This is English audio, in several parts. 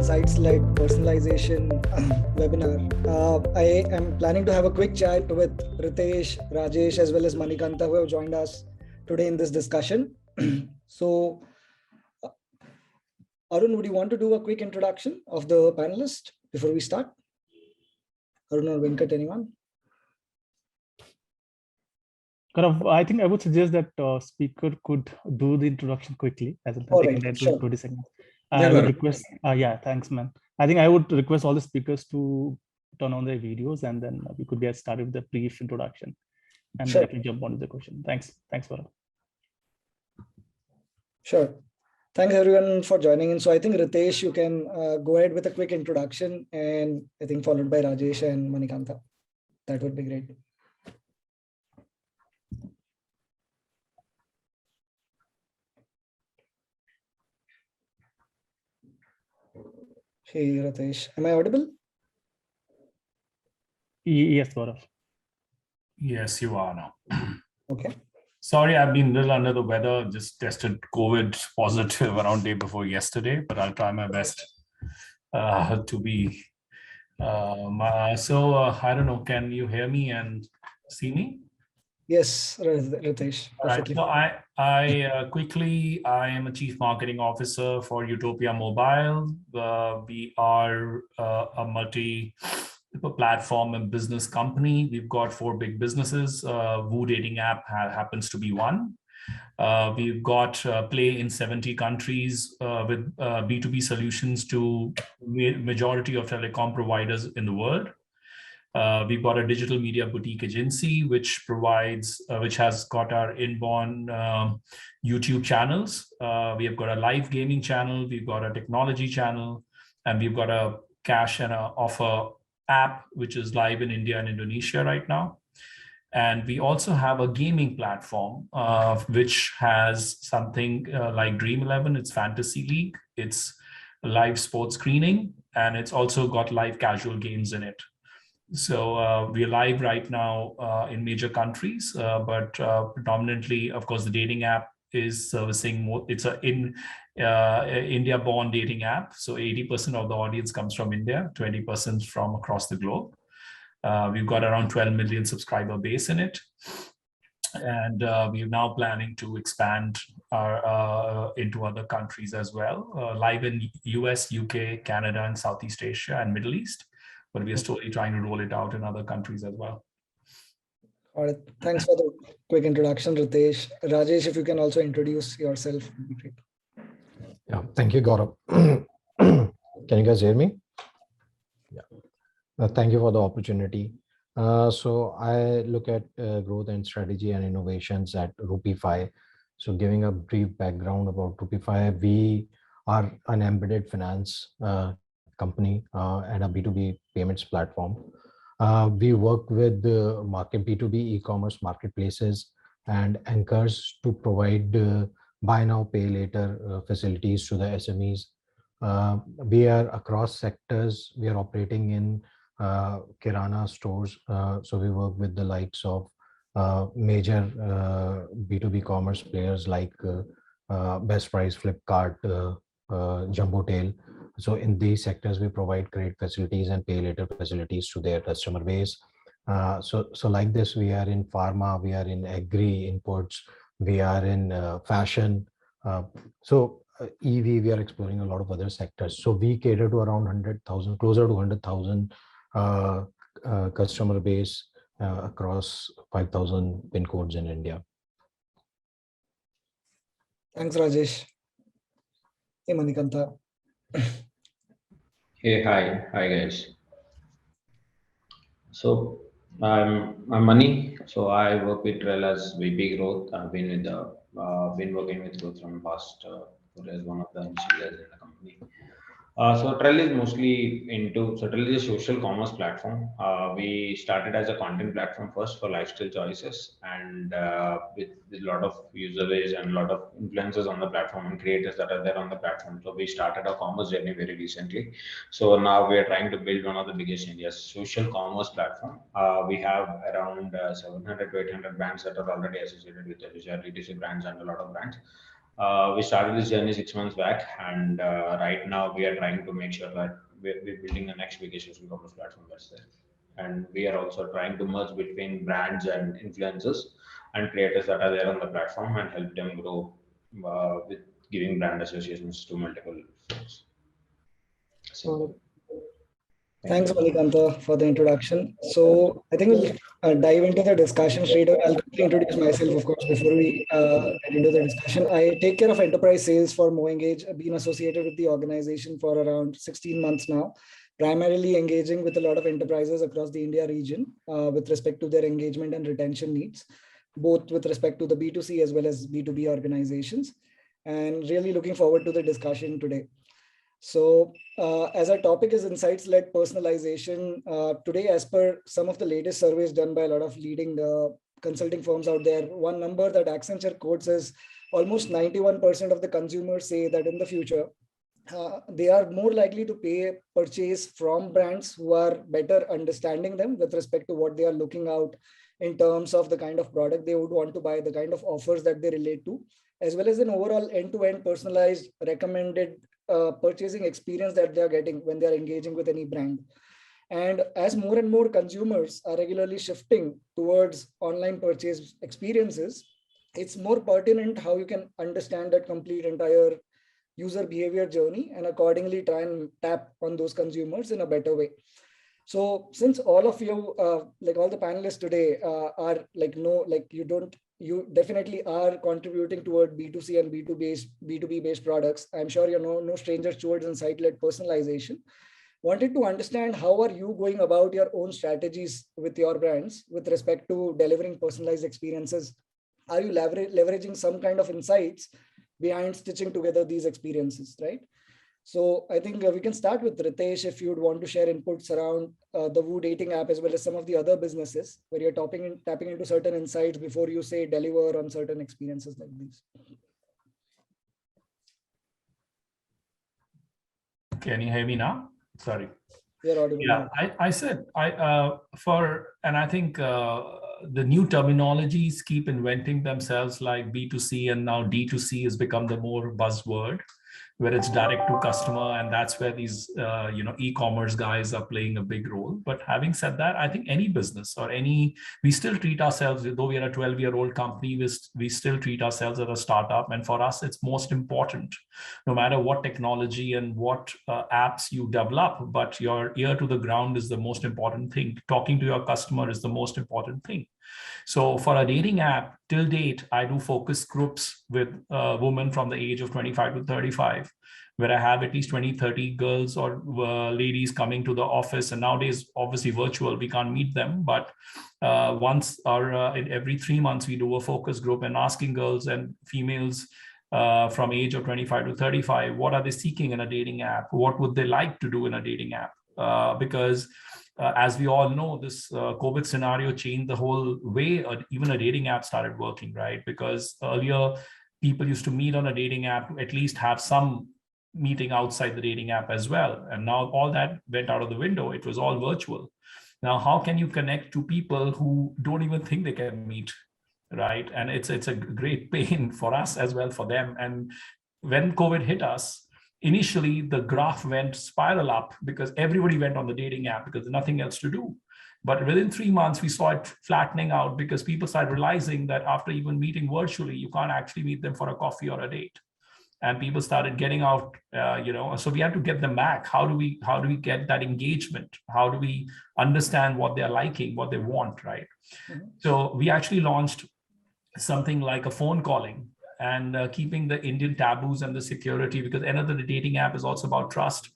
insights like personalization webinar. I am planning to have a quick chat with Ritesh, Rajesh, as well as Manikanta, who have joined us today in this discussion. So, Arun, would you want to do a quick introduction of the panelist before we start? Arun or Venkat, anyone? I think I would suggest that speaker could do the introduction quickly, as in taking 10 to 20 seconds. I would request, yeah, thanks, man. I think I would request all the speakers to turn on their videos, and then we could get started with a brief introduction and directly jump on to the question. Thanks, Varun. Sure. Thanks everyone for joining in. So I think Ritesh, you can go ahead with a quick introduction, and I think followed by Rajesh and Manikanta. That would be great. Hey, Ritesh, am I audible? Yes, Gaurav. Yes, you are now. Okay. Sorry, I've been a little under the weather. Just tested COVID positive around day before yesterday, but I'll try my best to be. I don't know. Can you hear me and see me? Yes, Ritesh. All right. So I am a chief marketing officer for Utopia Mobile. We are a multi-platform and business company. We've got 4 big businesses. Woo dating app happens to be one. We've got play in 70 countries with B2B solutions to majority of telecom providers in the world. We've got a digital media boutique agency, which has got our inborn YouTube channels. We have got a live gaming channel. We've got a technology channel, and we've got a cash and a offer app, which is live in India and Indonesia right now. And we also have a gaming platform, which has something like Dream 11. It's Fantasy League. It's live sports screening, and it's also got live casual games in it. So we're live right now in major countries, but predominantly, of course, the dating app is servicing more. It's a India-born dating app. So 80% of the audience comes from India, 20% from across the globe. We've got around 12 million subscriber base in it. And we're now planning to expand into other countries as well, live in US, UK, Canada, and Southeast Asia and Middle East. But we are slowly trying to roll it out in other countries as well. All right. Thanks for the quick introduction, Ritesh. Rajesh, if you can also introduce yourself. Yeah, thank you, Gaurav. Can you guys hear me? Yeah. Thank you for the opportunity. So I look at growth and strategy and innovations at Rupify. So giving a brief background about Rupify, we are an embedded finance company and a B2B payments platform. We work with B2B e-commerce marketplaces and anchors to provide buy now, pay later facilities to the SMEs. We are across sectors. We are operating in Kirana stores. So we work with the likes of major B2B commerce players like Best Price, Flipkart, Jumbotail. So in these sectors, we provide credit facilities and pay later facilities to their customer base. So like this, we are in pharma, we are in agri inputs, we are in fashion. So EV, we are exploring a lot of other sectors. So we cater to around 100,000, closer to 100,000 customer base across 5,000 pin codes in India. Thanks, Rajesh. Hey, Manikanta. Hey, hi guys. So I'm Mani. So I work with Trell as VP Growth. I've been working with growth from past as one of the initiators in the company. So Trell is mostly Trell is a social commerce platform. We started as a content platform first for lifestyle choices, and with a lot of user base and a lot of influencers on the platform and creators that are there on the platform. So we started our commerce journey very recently. So now we are trying to build one of the biggest India's social commerce platform. We have around 700 to 800 brands that are already associated with it, which are D2C brands and a lot of brands. We started this journey 6 months back, and right now we are trying to make sure that we're building the next biggest social commerce platform that's there. And we are also trying to merge between brands and influencers and creators that are there on the platform and help them grow with giving brand associations to multiple folks. So, thanks, Manikanta, for the introduction. So I think we'll dive into the discussion straight away. I'll quickly introduce myself, of course, before we get into the discussion. I take care of enterprise sales for MoEngage. I've been associated with the organization for around 16 months now, primarily engaging with a lot of enterprises across the India region with respect to their engagement and retention needs, both with respect to the B2C as well as B2B organizations. And really looking forward to the discussion today. So as our topic is insights-led personalization, today, as per some of the latest surveys done by a lot of leading consulting firms out there, one number that Accenture quotes is almost 91% of the consumers say that in the future, they are more likely to purchase from brands who are better understanding them with respect to what they are looking out in terms of the kind of product they would want to buy, the kind of offers that they relate to, as well as an overall end-to-end personalized recommended purchasing experience that they are getting when they are engaging with any brand. And as more and more consumers are regularly shifting towards online purchase experiences, it's more pertinent how you can understand that complete entire user behavior journey and accordingly try and tap on those consumers in a better way. So since all of you, like all the panelists today are like, you definitely are contributing toward B2C and B2B based products. I'm sure you're no strangers towards insight-led personalization. Wanted to understand how are you going about your own strategies with your brands with respect to delivering personalized experiences? Are you leveraging some kind of insights behind stitching together these experiences, right? So I think we can start with Ritesh, if you'd want to share inputs around the Woo dating app as well as some of the other businesses where you're tapping into certain insights before you say deliver on certain experiences like these. Can you hear me now? Sorry. You're audible. Yeah, I said and I think the new terminologies keep inventing themselves, like B2C, and now D2C has become the more buzzword, where it's direct to customer, and that's where these e-commerce guys are playing a big role. But having said that, I think any business or we still treat ourselves, though we are a 12-year-old company, we still treat ourselves as a startup. And for us, it's most important, no matter what technology and what apps you develop, but your ear to the ground is the most important thing. Talking to your customer is the most important thing. So for a dating app, till date, I do focus groups with women from the age of 25 to 35, where I have at least 20, 30 girls or ladies coming to the office. And nowadays, obviously virtual, we can't meet them. But once or every 3 months, we do a focus group and asking girls and females from age of 25 to 35, what are they seeking in a dating app? What would they like to do in a dating app? Because as we all know, this COVID scenario changed the whole way even a dating app started working, right? Because earlier people used to meet on a dating app to at least have some meeting outside the dating app as well. And now all that went out of the window. It was all virtual. Now, how can you connect to people who don't even think they can meet, right? And it's a great pain for us as well, for them. And when COVID hit us, initially the graph went spiral up because everybody went on the dating app because there's nothing else to do. But within 3 months, we saw it flattening out because people started realizing that after even meeting virtually, you can't actually meet them for a coffee or a date. And people started getting out, so we had to get them back. How do we get that engagement? How do we understand what they're liking, what they want, right? Mm-hmm. So we actually launched something like a phone calling, and keeping the Indian taboos and the security, because another dating app is also about trust,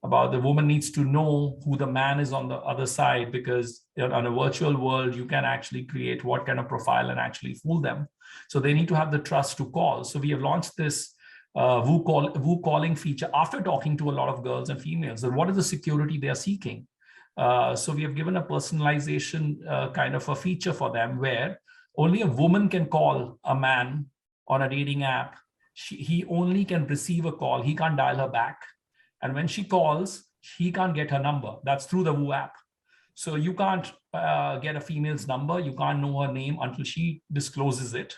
about the woman needs to know who the man is on the other side, because on a virtual world, you can actually create what kind of profile and actually fool them. So they need to have the trust to call. So we have launched this Woo calling feature after talking to a lot of girls and females. And what is the security they are seeking? So we have given a personalization kind of a feature for them where only a woman can call a man on a dating app. He only can receive a call. He can't dial her back. And when she calls, he can't get her number. That's through the Woo app. So you can't get a female's number. You can't know her name until she discloses it.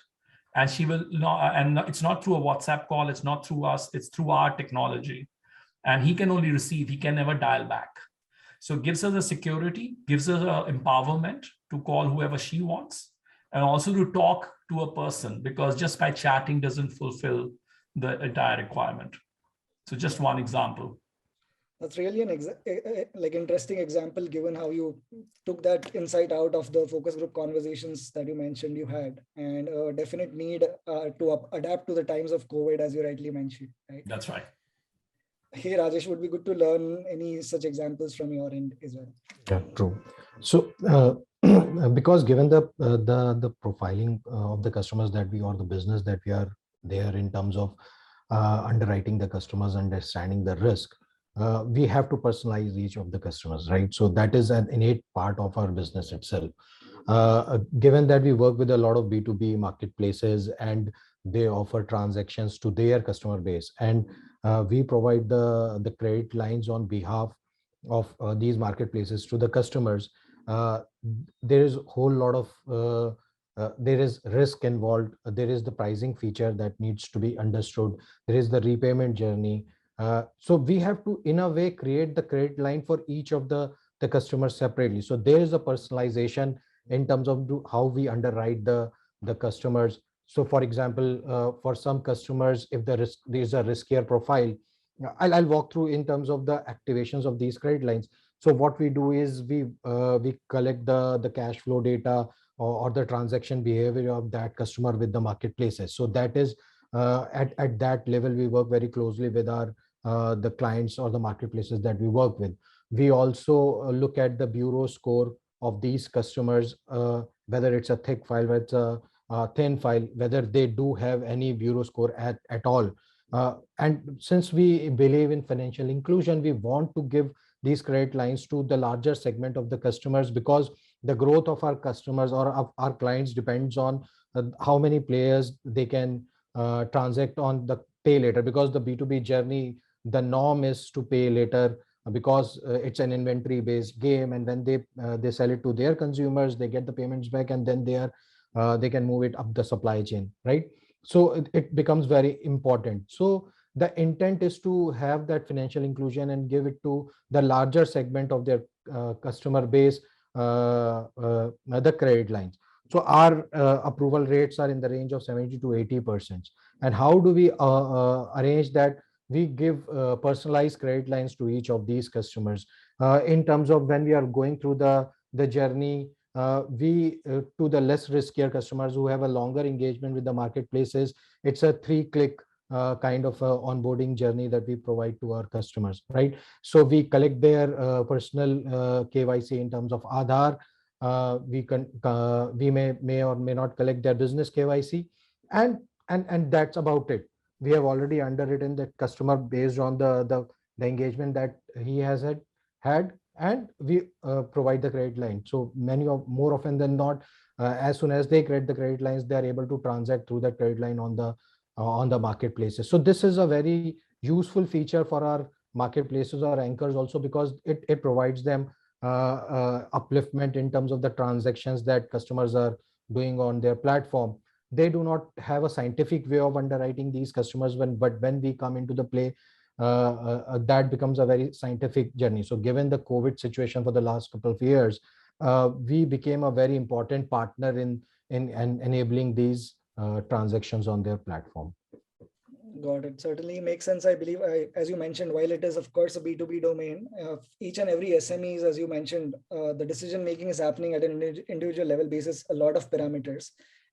and she will not, and it's not through a WhatsApp call, it's not through us, it's through our technology. And he can only receive, he can never dial back. So it gives her the security, gives her the empowerment to call whoever she wants, and also to talk to a person, because just by chatting doesn't fulfill the entire requirement. So just one example. That's really an interesting example, given how you took that insight out of the focus group conversations that you mentioned you had, and a definite need to adapt to the times of COVID, as you rightly mentioned, right? That's right. Hey, Rajesh, would be good to learn any such examples from your end as well. Yeah, true. So because given the profiling of the customers that we, or the business that we are there in terms of underwriting the customers, understanding the risk, we have to personalize each of the customers, right? So that is an innate part of our business itself. Given that we work with a lot of B2B marketplaces and they offer transactions to their customer base, and we provide the credit lines on behalf of these marketplaces to the customers, there is a whole lot of there is risk involved. There is the pricing feature that needs to be understood. There is the repayment journey. So we have to, in a way, create the credit line for each of the customers separately. So there is a personalization in terms of how we underwrite the customers. So for example, for some customers, if there is a riskier profile, I'll walk through in terms of the activations of these credit lines. So what we do is we collect the cash flow data or the transaction behavior of that customer with the marketplaces. So that is at that level, we work very closely with our the clients or the marketplaces that we work with. We also look at the bureau score of these customers, whether it's a thick file, whether it's a thin file, whether they do have any bureau score at all. And since we believe in financial inclusion, we want to give these credit lines to the larger segment of the customers, because the growth of our customers or of our clients depends on how many players they can transact on the pay later, because the B2B journey, the norm is to pay later, because it's an inventory based game, and when they sell it to their consumers, they get the payments back, and then they can move it up the supply chain, right? So it becomes very important. So the intent is to have that financial inclusion and give it to the larger segment of their customer base, the credit lines. So our approval rates are in the range of 70 to 80%. And how do we arrange that? We give personalized credit lines to each of these customers in terms of when we are going through the journey. We to the less riskier customers who have a longer engagement with the marketplaces, it's a 3-click kind of onboarding journey that we provide to our customers, right? So we collect their personal KYC in terms of Aadhaar. We may or may not collect their business KYC, and that's about it. We have already underwritten that customer based on the engagement that he has had, and we provide the credit line. So more often than not, as soon as they create the credit lines, they are able to transact through the credit line on the marketplaces. So this is a very useful feature for our marketplaces or anchors also, because it provides them upliftment in terms of the transactions that customers are doing on their platform. They do not have a scientific way of underwriting these customers, but when we come into the play, that becomes a very scientific journey. So given the COVID situation for the last couple of years, we became a very important partner in enabling these transactions on their platform. Got it. Certainly makes sense. I believe, as you mentioned, while it is of course a B2B domain, each and every SMEs, as you mentioned, the decision making is happening at an individual level basis, a lot of parameters.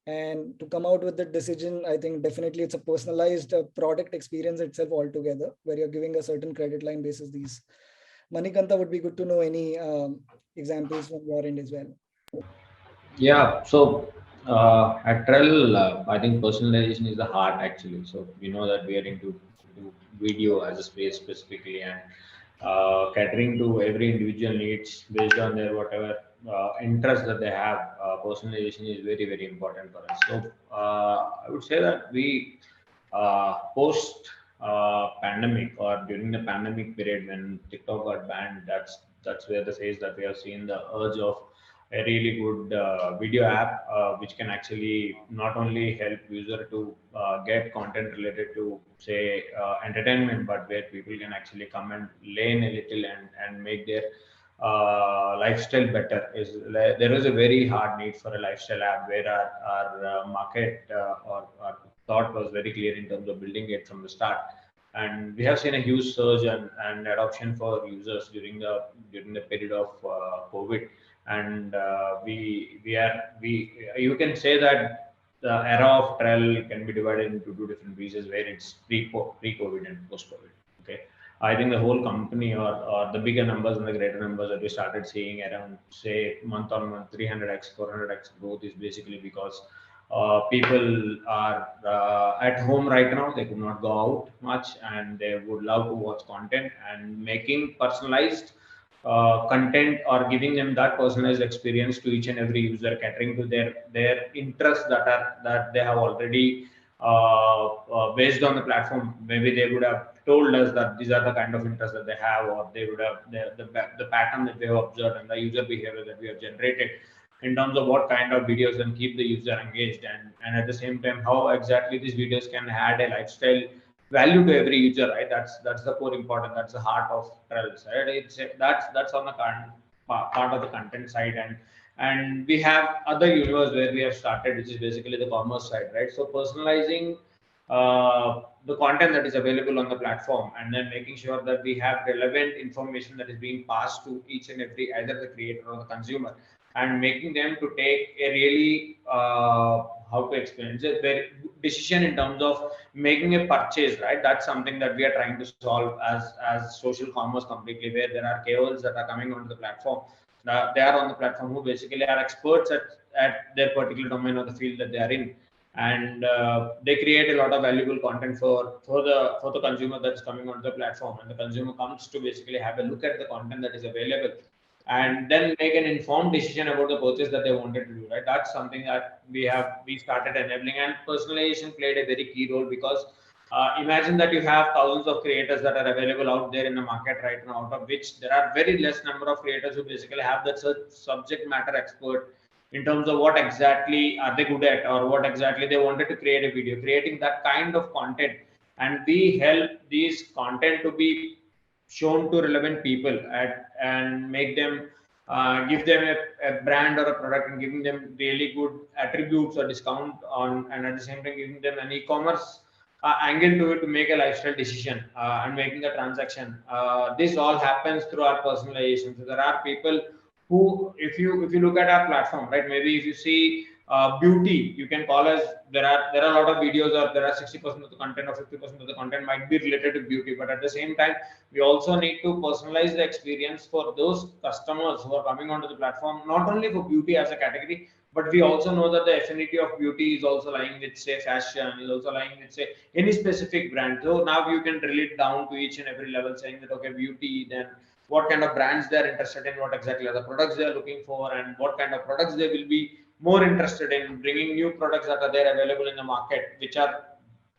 And to come out with the decision, I think definitely it's a personalized product experience itself altogether, where you're giving a certain credit line basis these. Manikanta, would be good to know any examples from your end as well. Yeah, so at Trell, I think personalization is the heart actually. So we know that we are into video as a space specifically, and catering to every individual needs based on their whatever interest that they have. Personalization is very, very important for us. So I would say that we post pandemic or during the pandemic period when TikTok got banned, that's where the phase that we have seen the urge of a really good video app which can actually not only help user to get content related to say entertainment, but where people can actually come and learn a little and make their lifestyle better. There is a very hard need for a lifestyle app where our market or our thought was very clear in terms of building it from the start, and we have seen a huge surge and adoption for users during the period of COVID. And you can say that the era of trail can be divided into two different pieces, where it's pre-COVID and post-COVID. Okay, I think the whole company or the bigger numbers and the greater numbers that we started seeing around, say, month on month 300x 400x growth is basically because people are at home right now. They could not go out much and they would love to watch content, and making personalized content or giving them that personalized experience to each and every user, catering to their interests that they have already based on the platform. Maybe they would have told us that these are the kind of interests that they have, or they would have the pattern that they have observed and the user behavior that we have generated in terms of what kind of videos can keep the user engaged, and at the same time how exactly these videos can add a lifestyle value to every user, right? That's the core important. That's the heart of Trellis, right? That's on the part of the content side, and we have other universe where we have started, which is basically the commerce side, right? So personalizing the content that is available on the platform, and then making sure that we have relevant information that is being passed to each and every, either the creator or the consumer, and making them to take a really how to explain, it's a very decision in terms of making a purchase, right? That's something that we are trying to solve as social commerce completely, where there are KOLs that are coming onto the platform. They are on the platform who basically are experts at their particular domain or the field that they are in, and they create a lot of valuable content for the consumer that's coming onto the platform, and the consumer comes to basically have a look at the content that is available and then make an informed decision about the purchase that they wanted to do, right? That's something that we started enabling, and personalization played a very key role, because imagine that you have thousands of creators that are available out there in the market right now, out of which there are very less number of creators who basically have that subject matter expert in terms of what exactly are they good at, or what exactly they wanted to create a video, creating that kind of content. And we help these content to be shown to relevant people and make them give them a brand or a product, and giving them really good attributes or discount on, and at the same time giving them an e-commerce angle to it to make a lifestyle decision and making the transaction. This all happens through our personalization. So there are people who, if you look at our platform, right, maybe if you see beauty, you can call us, there are a lot of videos, or there are 60% of the content or 50% of the content might be related to beauty, but at the same time we also need to personalize the experience for those customers who are coming onto the platform, not only for beauty as a category, but we also know that the affinity of beauty is also lying with, say, fashion, is also lying with, say, any specific brand. So now you can drill it down to each and every level, saying that, okay, beauty, then what kind of brands they're interested in, what exactly are the products they're looking for, and what kind of products they will be more interested in, bringing new products that are there available in the market, which are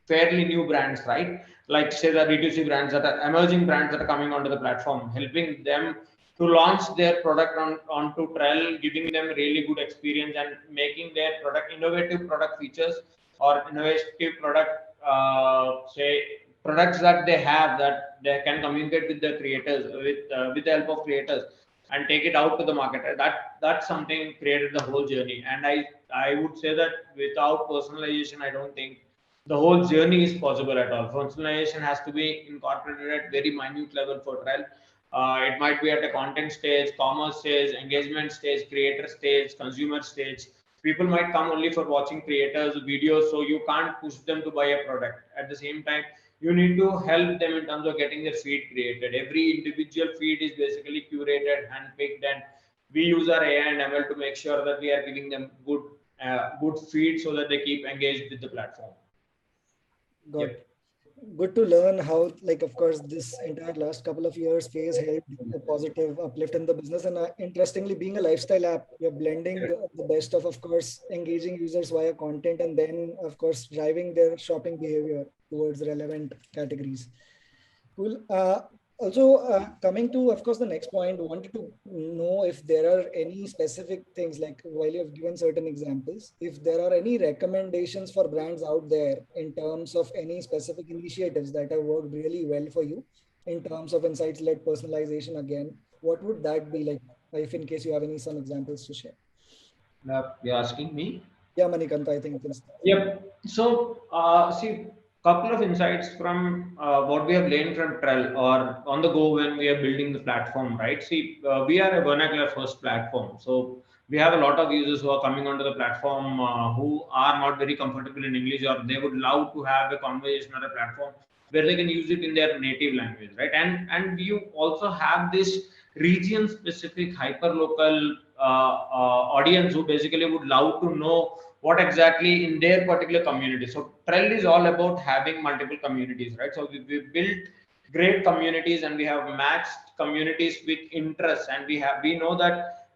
fairly new brands, right? Like, say, the D2C brands that are emerging brands that are coming onto the platform, helping them to launch their product onto Trell, giving them really good experience and making their product innovative product features or innovative product, say, products that they have that they can communicate with the creators with the help of creators and take it out to the market. That's something created the whole journey. And I would say that without personalization, I don't think the whole journey is possible at all. Personalization has to be incorporated at very minute level for trial. It might be at a content stage, commerce stage, engagement stage, creator stage, consumer stage. People might come only for watching creators videos, so you can't push them to buy a product. At the same time, you need to help them in terms of getting their feed created. Every individual feed is basically curated, handpicked, and we use our AI and ML to make sure that we are giving them good feed so that they keep engaged with the platform. Good to learn how, like, of course, this entire last couple of years phase helped a positive uplift in the business. And interestingly, being a lifestyle app, you're blending the best of course, engaging users via content, and then, of course, driving their shopping behavior towards relevant categories. Cool. Also, coming to, of course, the next point, wanted to know if there are any specific things, like while you have given certain examples, if there are any recommendations for brands out there in terms of any specific initiatives that have worked really well for you in terms of insights-led personalization again, what would that be like, if in case you have some examples to share? You're asking me? Yeah, Manikanta, I think you can start. Yep. So, see, couple of insights from what we have learned from Trell or on the go when we are building the platform, right? See, we are a vernacular first platform. So we have a lot of users who are coming onto the platform who are not very comfortable in English, or they would love to have a conversation or a platform where they can use it in their native language, right? And you also have this region specific hyper local audience who basically would love to know what exactly in their particular community. So Trell is all about having multiple communities, right? So we built great communities and we have matched communities with interests, and we know that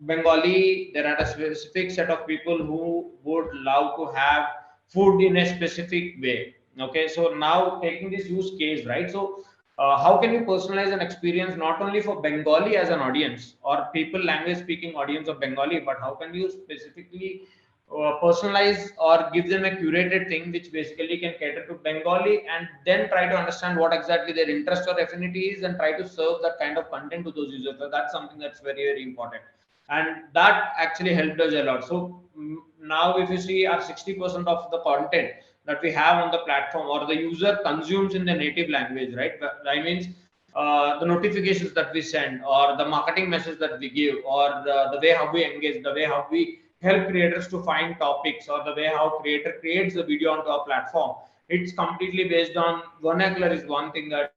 Bengali, there are a specific set of people who would love to have food in a specific way. Okay, so now taking this use case, right? So how can you personalize an experience not only for Bengali as an audience or people language speaking audience of Bengali, but how can you specifically personalize or give them a curated thing which basically can cater to Bengali, and then try to understand what exactly their interest or affinity is and try to serve that kind of content to those users. So that's something that's very, very important. And that actually helped us a lot. So now if you see our 60% of the content that we have on the platform or the user consumes in the native language, right? That means the notifications that we send or the marketing message that we give or the way how we engage, the way how we help creators to find topics or the way how creator creates the video onto our platform, it's completely based on vernacular is one thing that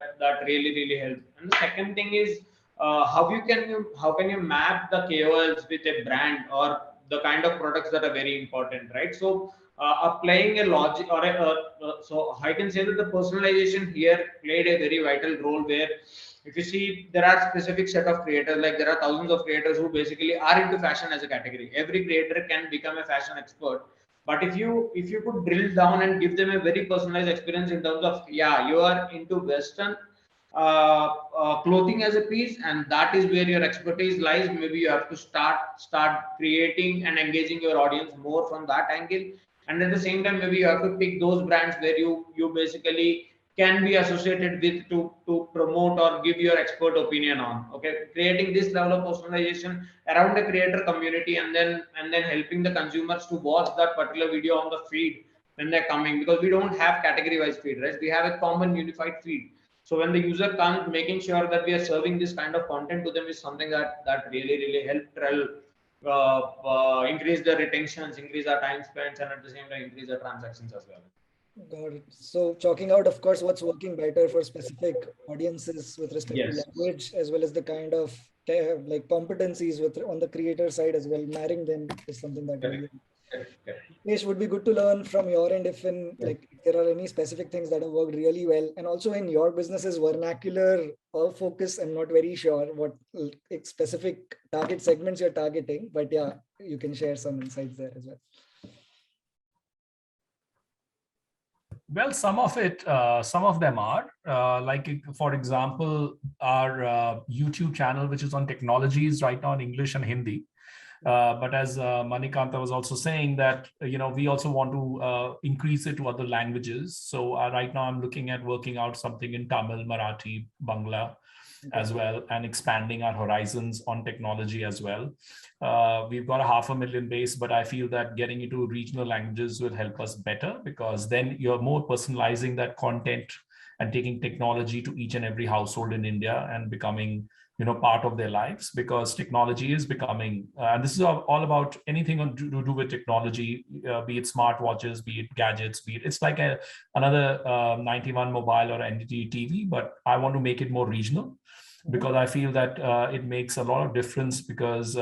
really helps. And the second thing is how can you map the KOLs with a brand or the kind of products that are very important, right? So applying a logic or so I can say that the personalization here played a very vital role, where if you see there are specific set of creators, like there are thousands of creators who basically are into fashion as a category. Every creator can become a fashion expert, but if you could drill down and give them a very personalized experience in terms of, yeah, you are into Western clothing as a piece and that is where your expertise lies, maybe you have to start creating and engaging your audience more from that angle. And at the same time, maybe you have to pick those brands where you basically can be associated with to promote or give your expert opinion on. Okay, creating this level of personalization around the creator community, and then helping the consumers to watch that particular video on the feed when they're coming, because we don't have category wise feed, right? We have a common unified feed. So when the user comes, making sure that we are serving this kind of content to them is something that really helped Trell increase the retentions, increase our time spent, and at the same time increase the transactions as well. Got it. So chalking out, of course, what's working better for specific audiences with respect to language, as well as the kind of like competencies with on the creator side as well. Marrying them is something that really. It would be good to learn from your end if like if there are any specific things that have worked really well, and also in your business's vernacular or focus. I'm not very sure what specific target segments you're targeting, but yeah, you can share some insights there as well. Well, some of them are like, for example, our YouTube channel, which is on technologies right now in English and Hindi. But as Manikanta was also saying that, we also want to increase it to other languages. So right now I'm looking at working out something in Tamil, Marathi, Bangla as well, and expanding our horizons on technology as well. We've got a 500,000 base, but I feel that getting into regional languages will help us better, because then you're more personalizing that content and taking technology to each and every household in India and becoming part of their lives, because technology is becoming, and this is all about anything to do with technology, be it smartwatches, be it gadgets, it's like another 91 mobile or NDT TV, but I want to make it more regional, because I feel that it makes a lot of difference, because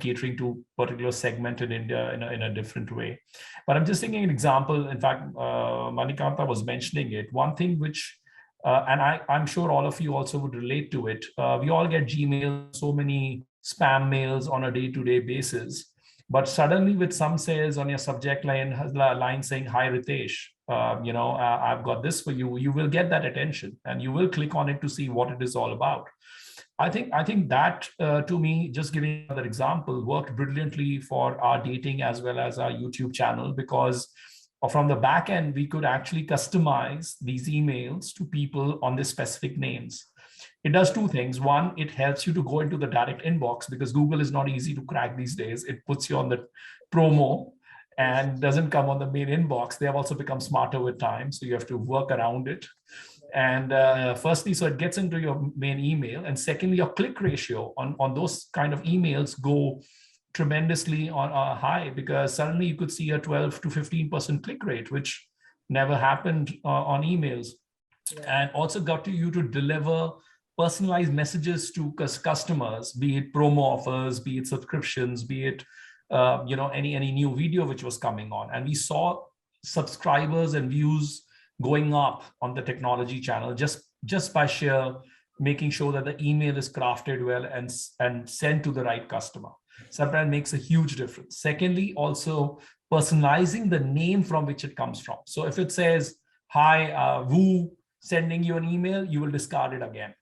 catering to particular segment in India in a different way. But I'm just thinking an example. In fact, Manikanta was mentioning it. One thing which and I'm sure all of you also would relate to it. We all get Gmail, so many spam mails on a day-to-day basis. But suddenly with some sales on your subject line saying, "Hi, Ritesh, I've got this for you, you will get that attention and you will click on it to see what it is all about. I think that to me, just giving another example, worked brilliantly for our dating as well as our YouTube channel, because from the back end, we could actually customize these emails to people on their specific names. It does two things. One, it helps you to go into the direct inbox, because Google is not easy to crack these days. It puts you on the promo and doesn't come on the main inbox. They have also become smarter with time, so you have to work around it. And firstly, so it gets into your main email. And secondly, your click ratio on those kind of emails go tremendously on high, because suddenly you could see a 12 to 15% click rate, which never happened on emails. And also got you to deliver personalized messages to customers, be it promo offers, be it subscriptions, be it any new video which was coming on. And we saw subscribers and views going up on the technology channel just by sheer making sure that the email is crafted well and sent to the right customer. Sometimes makes a huge difference. Secondly, also personalizing the name from which it comes from. So if it says, hi, Woo, sending you an email, you will discard it again,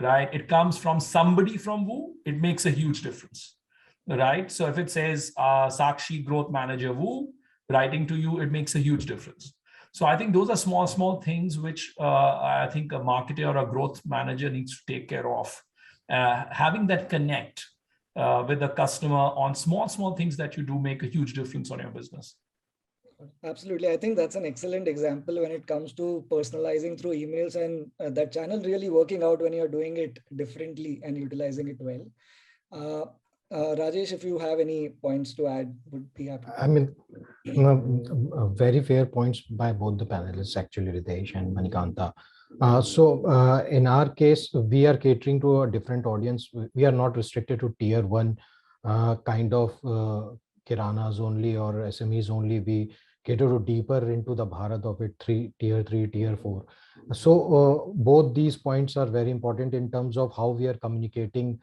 right? It comes from somebody from Woo, it makes a huge difference, right? So if it says Sakshi, growth manager, Woo, writing to you, it makes a huge difference. So I think those are small things which I think a marketer or a growth manager needs to take care of. Having that connect with the customer on small things that you do make a huge difference on your business. Absolutely. I think that's an excellent example when it comes to personalizing through emails, and that channel really working out when you're doing it differently and utilizing it well. Rajesh, if you have any points to add, would be happy. I mean, very fair points by both the panelists, actually, Ritesh and Manikanta. In our case, we are catering to a different audience. We are not restricted to tier one kind of kiranas only or SMEs only. We cater to deeper into the Bharat of it, tier 3, tier 4. So both these points are very important in terms of how we are communicating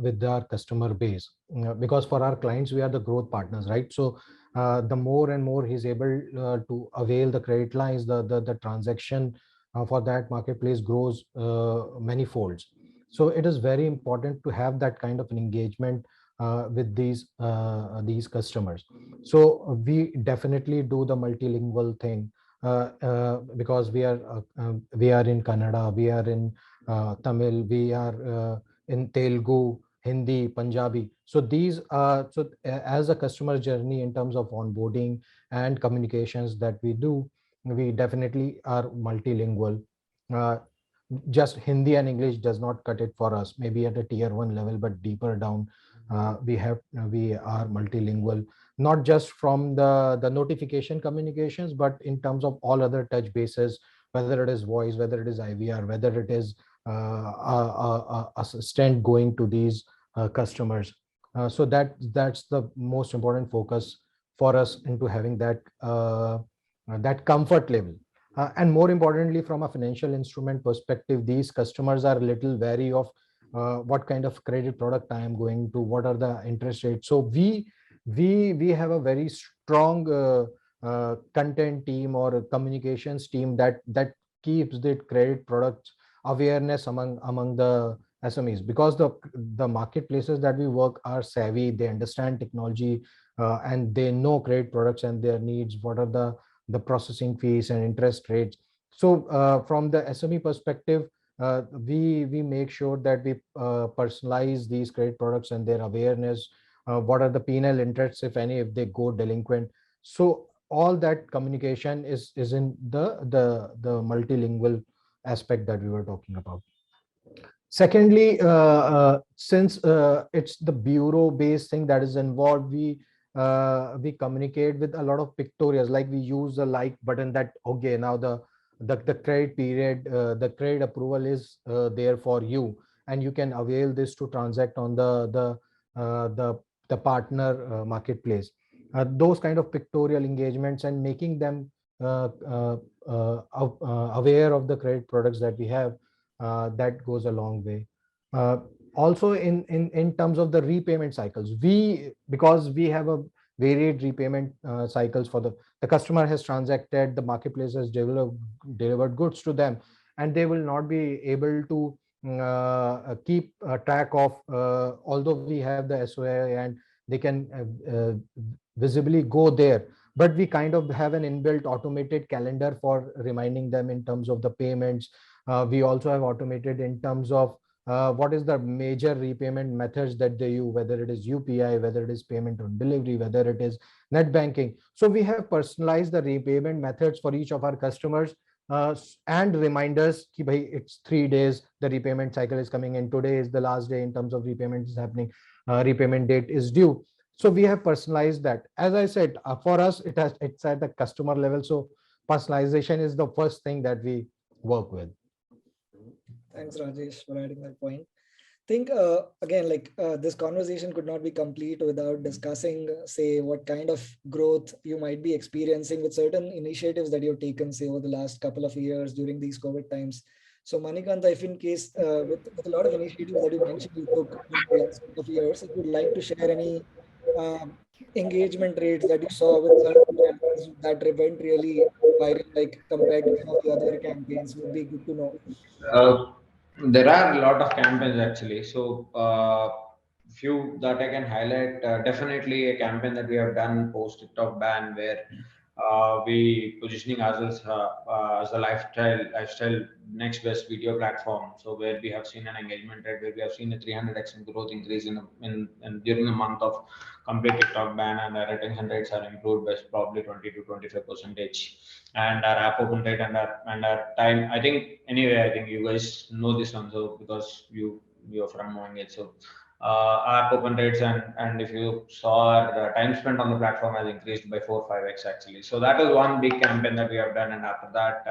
with our customer base, because for our clients, we are the growth partners, right? So the more and more he's able to avail the credit lines, the transaction for that marketplace grows many folds. So it is very important to have that kind of an engagement with these customers. So we definitely do the multilingual thing because we are in Kannada, we are in Tamil, we are in Telugu, Hindi, Punjabi. So these are as a customer journey in terms of onboarding and communications that we do, we definitely are multilingual. Just Hindi and English does not cut it for us. Maybe at a tier 1 level, but deeper down, we are multilingual. Not just from the notification communications, but in terms of all other touch bases, whether it is voice, whether it is IVR, whether it is assistant going to these customers. So that's the most important focus for us into having that comfort level. And more importantly, from a financial instrument perspective, these customers are a little wary of what kind of credit product I am going to, what are the interest rates. So we have a very strong content team or communications team that keeps the credit products awareness among the SMEs, because the marketplaces that we work are savvy, they understand technology, and they know credit products and their needs, what are the processing fees and interest rates. So from the SME perspective, we make sure that we personalize these credit products and their awareness, what are the penal interests, if any, if they go delinquent. So all that communication is in the multilingual aspect that we were talking about. Secondly, since it's the bureau based thing that is involved, we communicate with a lot of pictorials, like we use the like button that, okay, now the credit period, the credit approval is there for you, and you can avail this to transact on the partner marketplace. Those kind of pictorial engagements and making them aware of the credit products that we have, that goes a long way. Also in terms of the repayment cycles, because we varied repayment cycles for the customer has transacted, the marketplace has delivered goods to them, and they will not be able to keep track of, although we have the SOA and they can visibly go there, but we kind of have an inbuilt automated calendar for reminding them in terms of the payments. We also have automated in terms of what is the major repayment methods that they use, whether it is UPI, whether it is payment on delivery, whether it is net banking. So we have personalized the repayment methods for each of our customers, and reminders ki bhai, it's 3 days, the repayment cycle is coming in, today is the last day in terms of repayment is happening, repayment date is due. So we have personalized that. As I said, for us, it's at the customer level. So personalization is the first thing that we work with. Thanks, Rajesh, for adding that point. Think again, like this conversation could not be complete without discussing, say, what kind of growth you might be experiencing with certain initiatives that you've taken, say, over the last couple of years during these COVID times. So, Manikanta, if in case with a lot of initiatives that you mentioned you took in the last couple of years, if you'd like to share any engagement rates that you saw with certain campaigns that went really viral, like compared to some of the other campaigns, would be good to know. There are a lot of campaigns actually. So few that I can highlight. Definitely a campaign that we have done post TikTok ban, where we positioning ourselves as a lifestyle next best video platform. So where we have seen an engagement rate, where we have seen a 300x growth increase in during the month of complete TikTok ban, and our retention rates are improved by probably 20 to 25%, and our app open rate and our time. I think anyway, I think you guys know this one, so because you're from MoEngage, so app open rates and if you saw our time spent on the platform has increased by 4-5x actually. So that is one big campaign that we have done, and after that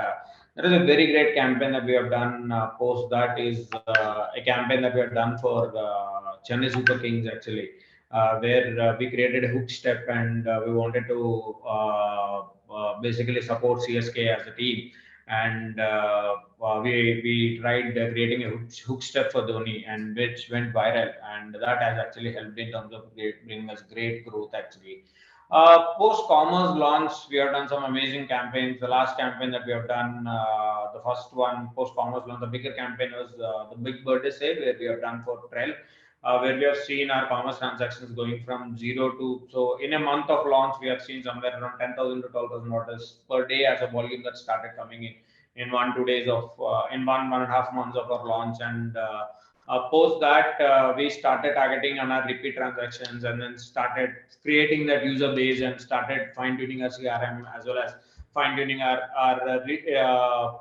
there is a very great campaign that we have done. Post that is a campaign that we have done for Chennai Super Kings actually, where we created a hook step, and we wanted to basically support CSK as a team, and we tried creating a hook step for Dhoni, and which went viral, and that has actually helped in terms of bringing us great growth actually. Post commerce launch, we have done some amazing campaigns. The last campaign that we have done, the first one post commerce launch, the bigger campaign was the big birthday sale, where we have done for Trell, where we have seen our commerce transactions going from zero to, so in a month of launch, we have seen somewhere around 10,000 to 12,000 orders per day as a volume that started coming in 1-2 days of in 1.5 months of our launch. And post that, we started targeting on our repeat transactions, and then started creating that user base, and started fine tuning our CRM, as well as fine tuning our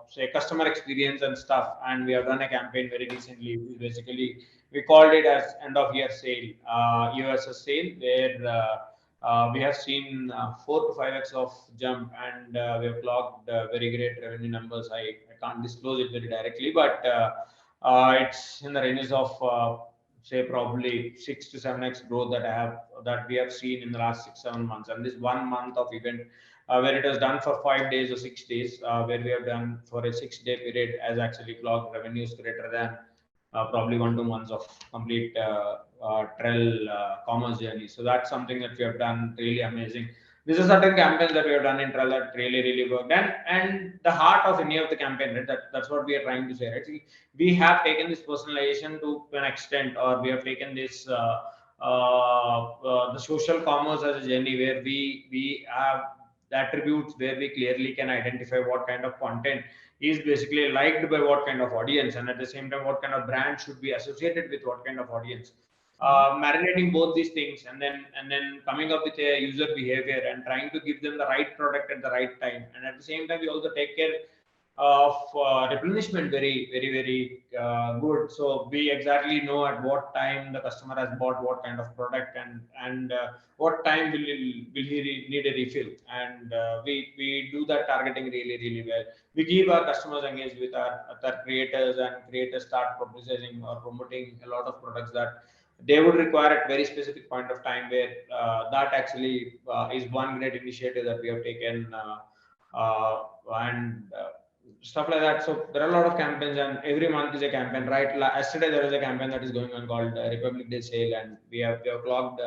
say customer experience and stuff. And we have done a campaign very recently, basically we called it as end of year sale, USS sale, where we have seen 4 to 5x of jump, and we have clocked very great revenue numbers. I can't disclose it very directly, but it's in the ranges of say probably 6 to 7x growth that we have seen in the last 6-7 months. And this 1 month of event, where it was done for 5 days or 6 days, where we have done for a 6-day period, has actually clocked revenues greater than probably 1-2 months of complete Trell commerce journey. So that's something that we have done really amazing. This is certain campaigns that we have done in Trell that really worked. And the heart of any of the campaign, right? That's what we are trying to say, right? We have taken this personalization to an extent, or we have taken this the social commerce as a journey, where we have the attributes where we clearly can identify what kind of content is basically liked by what kind of audience, and at the same time what kind of brand should be associated with what kind of audience. Marinating both these things, and then coming up with a user behavior, and trying to give them the right product at the right time. And at the same time we also take care of replenishment very good. So we exactly know at what time the customer has bought what kind of product, and what time will he need a refill. And we do that targeting really well. We keep our customers engaged with our creators, and creators start publicizing or promoting a lot of products that they would require at very specific point of time, where that actually is one great initiative that we have taken, and stuff like that. So there are a lot of campaigns, and every month is a campaign, right? Yesterday there is a campaign that is going on called Republic Day sale, and we have clocked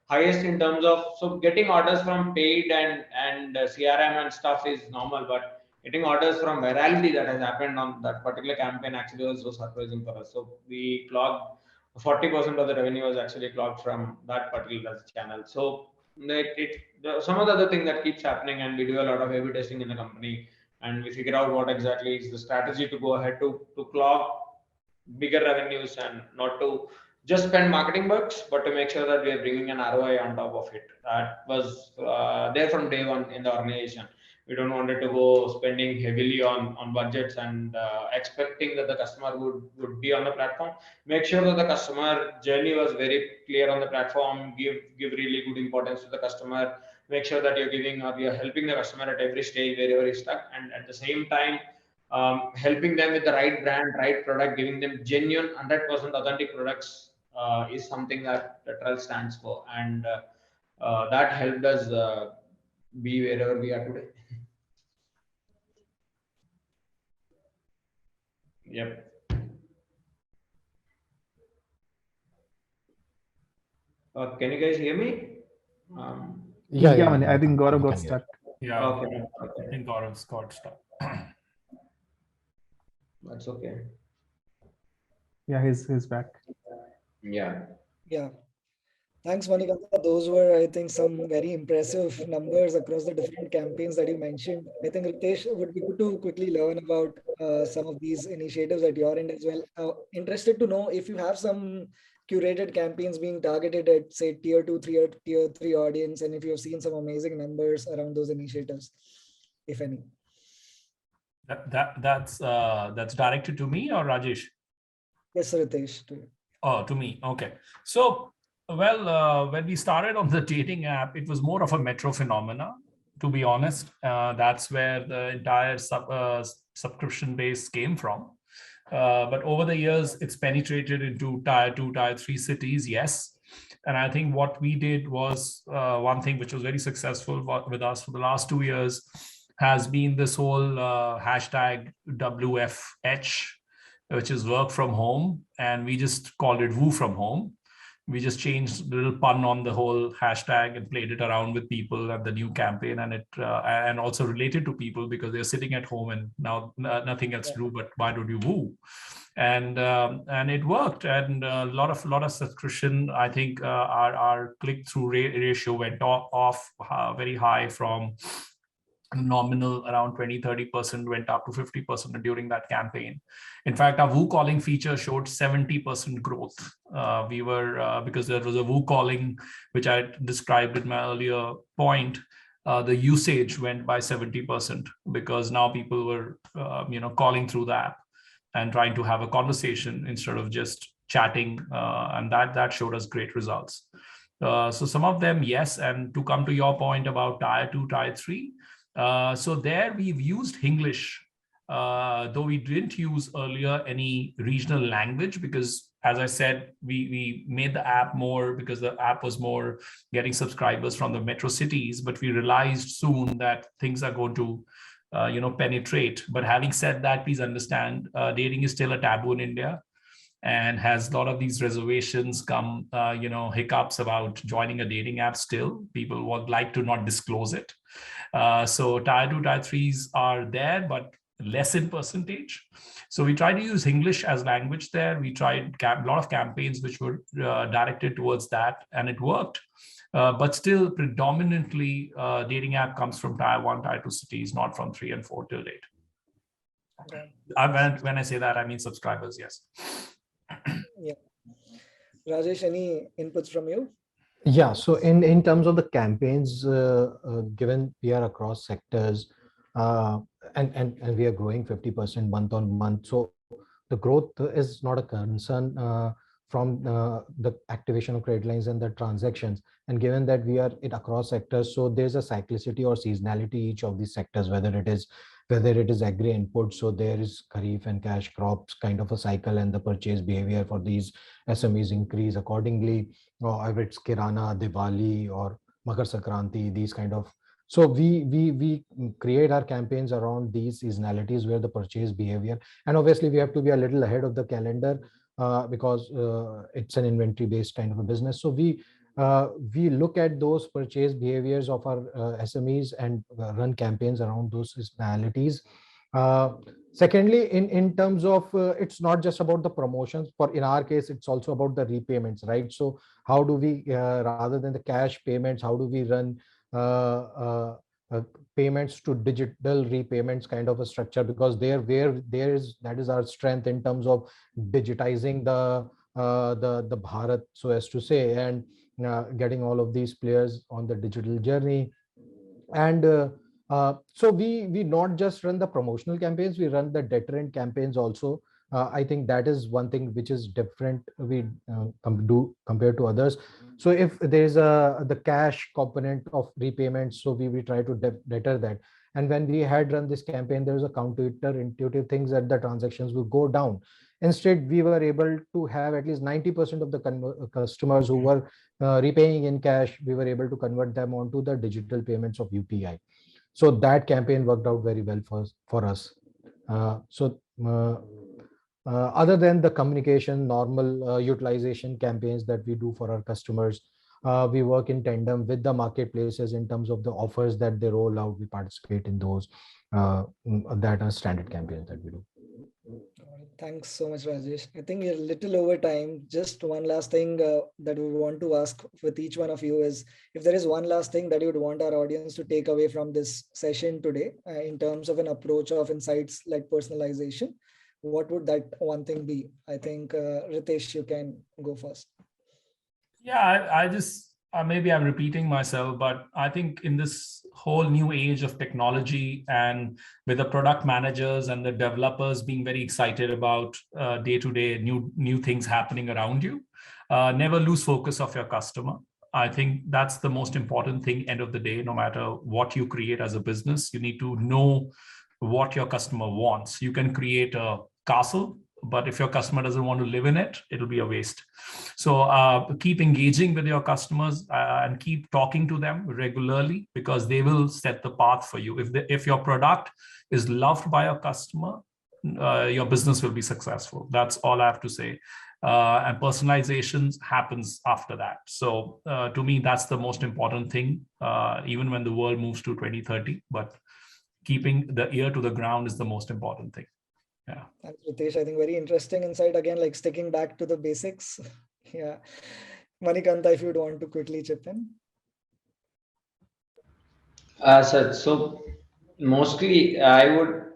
highest in terms of, so getting orders from paid and CRM and stuff is normal, but getting orders from virality that has happened on that particular campaign actually was so surprising for us. So we clocked 40% of the revenue was actually clocked from that particular channel. So some of the other thing that keeps happening, and we do a lot of A/B testing in the company, and we figure out what exactly is the strategy to go ahead to clock bigger revenues and not to just spend marketing bucks, but to make sure that we are bringing an ROI on top of it. That was there from day one in the organization. We don't want it to go spending heavily on budgets and expecting that the customer would be on the platform. Make sure that the customer journey was very clear on the platform. Give really good importance to the customer. Make sure that you're giving or you're helping the customer at every stage wherever he's stuck, and at the same time helping them with the right brand, right product, giving them genuine 100% authentic products is something that Trell stands for, and that helped us be wherever we are today. Yep. Can you guys hear me? Yeah, I think Gaurav got stuck. Yeah, okay. I think Gaurav's got stuck. That's okay. Yeah, he's back. Yeah. Thanks, Manikanta. Those were, I think, some very impressive numbers across the different campaigns that you mentioned. I think, Ritesh, it would be good to quickly learn about some of these initiatives at your end as well. Interested to know if you have some curated campaigns being targeted at, say, tier 2, tier 3 audience, and if you've seen some amazing numbers around those initiatives, if any. That's directed to me or Rajesh? Yes, Ritesh. To you. Oh, to me. Okay. So, well, when we started on the dating app, it was more of a metro phenomena, to be honest. That's where the entire subscription base came from. But over the years, it's penetrated into tier 2, tier 3 cities, yes. And I think what we did was one thing which was very successful with us for the last 2 years has been this whole hashtag WFH, which is work from home. And we just called it woo from home. We just changed a little pun on the whole hashtag and played it around with people at the new campaign, and it and also related to people because they're sitting at home and now nothing else to do, but why don't you woo? And it worked, and a lot of subscription. I think our click-through ratio went off very high from nominal around 20-30%, went up to 50% during that campaign. In fact, our Woo calling feature showed 70% growth. We were because there was a Woo calling, which I described in my earlier point. The usage went by 70% because now people were calling through the app and trying to have a conversation instead of just chatting, and that showed us great results. So some of them, yes. And to come to your point about tier 2, tier 3, so there we've used English, though we didn't use earlier any regional language, because as I said, we made the app more because the app was more getting subscribers from the metro cities, but we realized soon that things are going to penetrate. But having said that, please understand, dating is still a taboo in India, and has a lot of these reservations hiccups about joining a dating app. Still, people would like to not disclose it. So tier 2, tier 3s are there, but less in percentage. So we tried to use English as language there. We tried a lot of campaigns which were directed towards that, and it worked. But still, predominantly, dating app comes from tier 1, tier 2 cities, not from 3 and 4 till date. Okay. When I say that, I mean subscribers, yes. Yeah. Rajesh, any inputs from you? Yeah, so in terms of the campaigns, given we are across sectors, and we are growing 50% month on month, so the growth is not a concern from the activation of credit lines and the transactions. And given that we are across sectors, so there's a cyclicity or seasonality each of these sectors, whether it is agri input, so there is kharif and cash crops kind of a cycle, and the purchase behavior for these SMEs increase accordingly, or if it's kirana, Diwali, or Makar Sankranti, these kind of. So we create our campaigns around these seasonalities where the purchase behavior, and obviously we have to be a little ahead of the calendar because it's an inventory based kind of a business. So we we look at those purchase behaviors of our SMEs and run campaigns around those seasonalities. Secondly, in terms of it's not just about the promotions. In our case, it's also about the repayments, right? So how do we rather than the cash payments, how do we run payments to digital repayments kind of a structure, because that is our strength in terms of digitizing the Bharat, so as to say, and getting all of these players on the digital journey. And so we not just run the promotional campaigns, we run the deterrent campaigns also. I think that is one thing which is different we do compared to others. So if there's the cash component of repayments, so we try to deter that. And when we had run this campaign, there was a counterintuitive things that the transactions will go down. Instead, we were able to have at least 90% of the customers who were repaying in cash, we were able to convert them onto the digital payments of UPI. So that campaign worked out very well for us. Other than the communication, normal utilization campaigns that we do for our customers, we work in tandem with the marketplaces in terms of the offers that they roll out. We participate in those that are standard campaigns that we do. Thanks so much, Rajesh. I think we're a little over time. Just one last thing that we want to ask with each one of you is, if there is one last thing that you would want our audience to take away from this session today in terms of an approach of insights like personalization, what would that one thing be? I think Ritesh, you can go first. Yeah, I just maybe I'm repeating myself, but I think in this whole new age of technology, and with the product managers and the developers being very excited about day-to-day new things happening around you, never lose focus of your customer. I think that's the most important thing. End of the day, no matter what you create as a business, you need to know what your customer wants. You can create a castle, but if your customer doesn't want to live in it, it'll be a waste. So keep engaging with your customers and keep talking to them regularly, because they will set the path for you. If your product is loved by your customer, your business will be successful. That's all I have to say. And personalization happens after that. So to me, that's the most important thing, even when the world moves to 2030. But keeping the ear to the ground is the most important thing. Yeah. Thanks, Ritesh. I think very interesting insight. Again, like sticking back to the basics. Yeah. Manikanta, if you'd want to quickly chip in. So mostly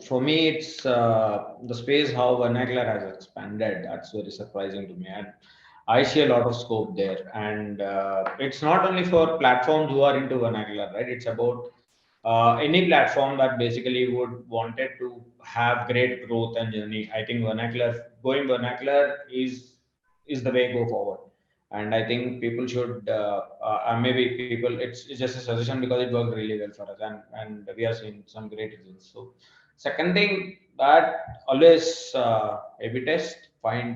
for me, it's the space how vernacular has expanded. That's very surprising to me. And I see a lot of scope there. And it's not only for platforms who are into vernacular, right? It's about any platform that basically would wanted to have great growth and journey. I think going vernacular is the way go forward. And I think people should maybe people it's just a suggestion because it worked really well for us, and we are seeing some great results. So second thing, that always A/B test,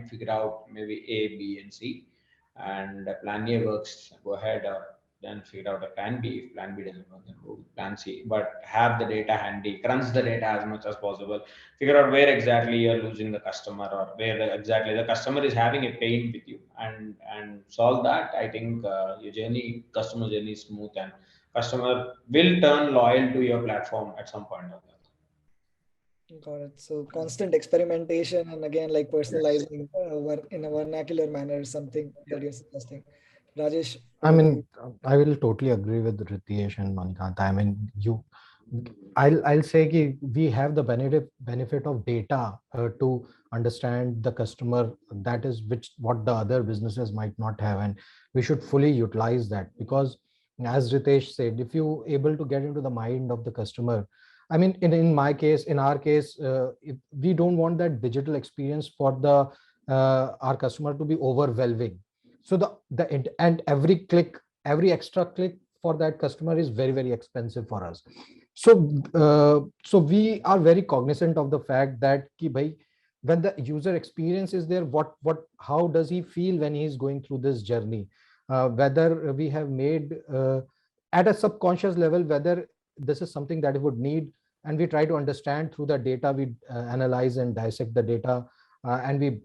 figure out maybe A, B, and C, and plan A works, go ahead, then figure out a plan B. If plan B doesn't work, then go with plan C. But have the data handy, crunch the data as much as possible. Figure out where exactly you're losing the customer, or where exactly the customer is having a pain with you, and solve that. I think your customer journey is smooth, and customer will turn loyal to your platform at some point of time. Got it. So constant experimentation, and again, like personalizing in a vernacular manner is something that you're suggesting. Rajesh? I mean, I will totally agree with Ritesh and Manikanta. I mean, I'll say we have the benefit of data to understand the customer. That is what the other businesses might not have, and we should fully utilize that, because as Ritesh said, if you able to get into the mind of the customer, I mean, in our case, if we don't want that digital experience for our customer to be overwhelming. So every extra click for that customer is very, very expensive for us. So we are very cognizant of the fact that when the user experience is there, how does he feel when he is going through this journey? Whether we have made at a subconscious level, whether this is something that he would need, and we try to understand through the data. We analyze and dissect the data, and we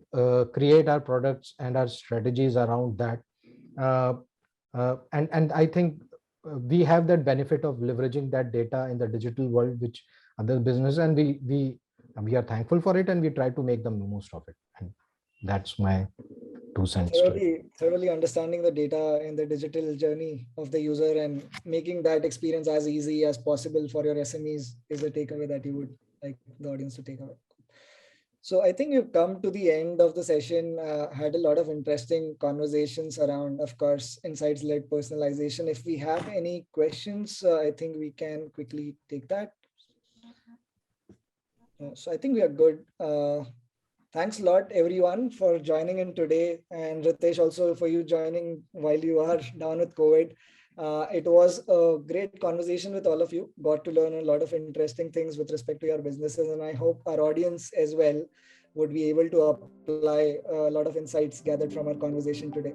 create our products and our strategies around that. And I think we have that benefit of leveraging that data in the digital world, which other business, and we are thankful for it, and we try to make the most of it. And that's my 2 cents. Thoroughly understanding the data and the digital journey of the user and making that experience as easy as possible for your SMEs is a takeaway that you would like the audience to take away. So I think we've come to the end of the session, had a lot of interesting conversations around, of course, insights-led personalization. If we have any questions, I think we can quickly take that. So I think we are good. Thanks a lot, everyone, for joining in today. And Ritesh, also for you joining while you are down with COVID. It was a great conversation with all of you. Got to learn a lot of interesting things with respect to your businesses. And I hope our audience as well would be able to apply a lot of insights gathered from our conversation today.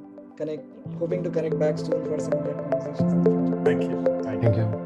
Hoping to connect back soon for similar conversations in the future. Thank you. Thank you.